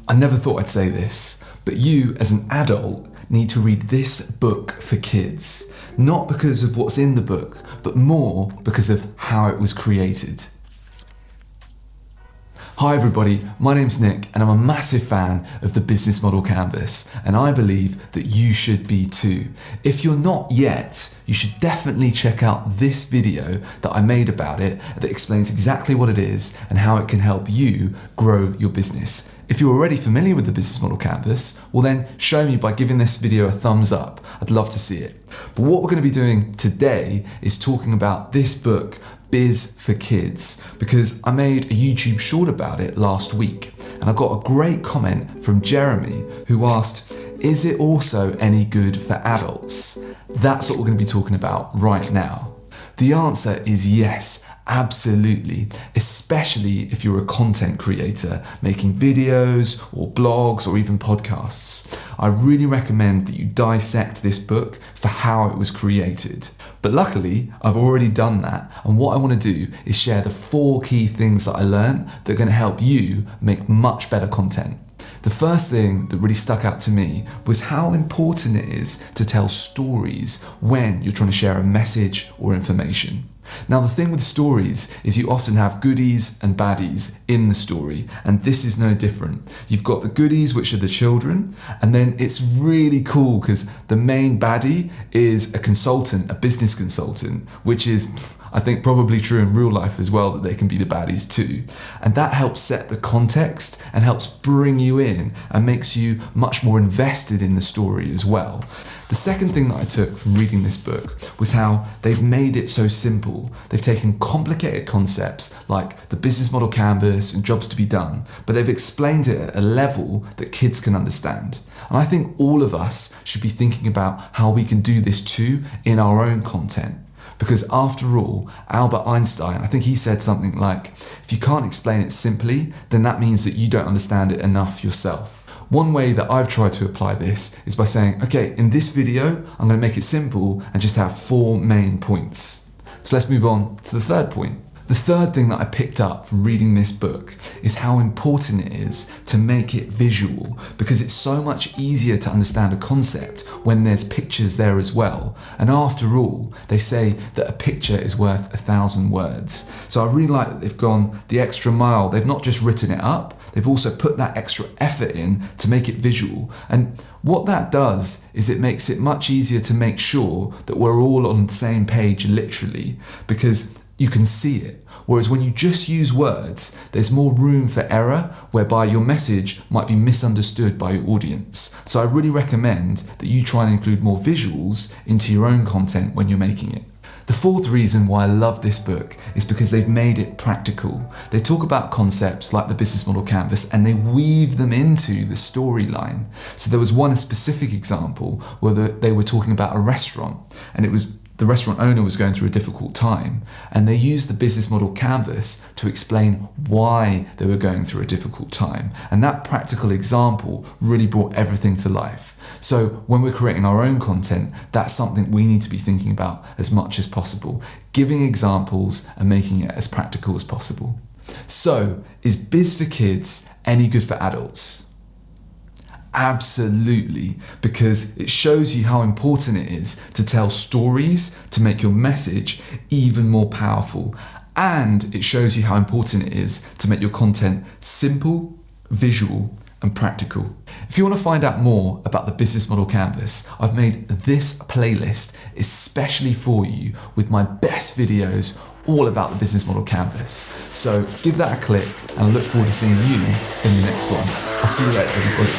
I never thought I'd say this, but you as an adult need to read this book for kids. Not because of what's in the book, but more because of how it was created. Hi everybody, my name's Nick and I'm a massive fan of the Business Model Canvas, and I believe that you should be too. If you're not yet, you should definitely check out this video that I made about it that explains exactly what it is and how it can help you grow your business. If you're already familiar with the Business Model Canvas, well then show me by giving this video a thumbs up. I'd love to see it. But what we're going to be doing today is talking about this book, Biz4Kids, because I made a YouTube short about it last week and I got a great comment from Jeremy who asked, is it also any good for adults? That's what we're going to be talking about right now. The answer is yes, absolutely, especially if you're a content creator making videos or blogs or even podcasts. I really recommend that you dissect this book for how it was created. But luckily, I've already done that, and what I want to do is share the 4 key things that I learned that are going to help you make much better content. The first thing that really stuck out to me was how important it is to tell stories when you're trying to share a message or information. Now the thing with stories is you often have goodies and baddies in the story, and this is no different. You've got the goodies, which are the children, and then it's really cool because the main baddie is a consultant, a business consultant, which is, I think, probably true in real life as well, that they can be the baddies too. And that helps set the context and helps bring you in and makes you much more invested in the story as well. The second thing that I took from reading this book was how they've made it so simple. They've taken complicated concepts like the business model canvas and jobs to be done, but they've explained it at a level that kids can understand. And I think all of us should be thinking about how we can do this too in our own content. Because after all, Albert Einstein, I think he said something like, if you can't explain it simply, then that means that you don't understand it enough yourself. One way that I've tried to apply this is by saying, okay, in this video, I'm going to make it simple and just have 4 main points. So let's move on to the third point. The third thing that I picked up from reading this book is how important it is to make it visual, because it's so much easier to understand a concept when there's pictures there as well. And after all, they say that a picture is worth 1,000 words. So I really like that they've gone the extra mile. They've not just written it up, they've also put that extra effort in to make it visual. And what that does is it makes it much easier to make sure that we're all on the same page literally, because you can see it. Whereas when you just use words, there's more room for error, whereby your message might be misunderstood by your audience. So I really recommend that you try and include more visuals into your own content when you're making it. The fourth reason why I love this book is because they've made it practical. They talk about concepts like the business model canvas and they weave them into the storyline. So there was one specific example where they were talking about a restaurant, and it was the restaurant owner was going through a difficult time, and they used the business model canvas to explain why they were going through a difficult time. And that practical example really brought everything to life. So when we're creating our own content, that's something we need to be thinking about as much as possible, giving examples and making it as practical as possible. So, is Biz4Kids any good for adults? Absolutely, because it shows you how important it is to tell stories to make your message even more powerful. And it shows you how important it is to make your content simple, visual, and practical. If you want to find out more about the Business Model Canvas, I've made this playlist especially for you with my best videos all about the Business Model Canvas. So give that a click and I look forward to seeing you in the next one. I'll see you later, everybody.